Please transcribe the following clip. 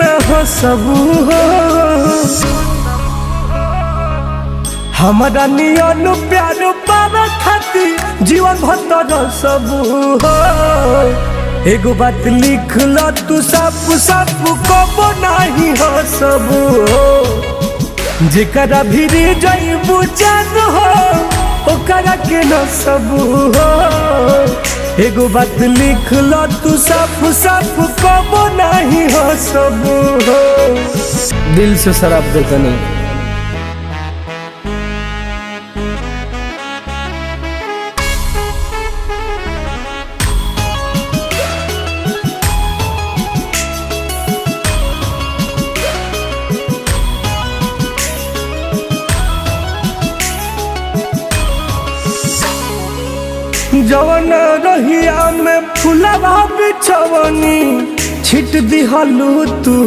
न हो सबू हो हमारा नियन प्यार पावे खातिर जीवन भर सबू हो एगो बात लिख लो तू सब सब कबो नहीं हो सबू हो जेकरा भिरी जइबू जान हो ओकरा के न सबू हो एगो बात लिख लो तू सब सब कबो नहीं हो सबू हो दिल से शराब देता नहीं जवन रहिया में फुलवा बिछवनी छिट दिहलू तू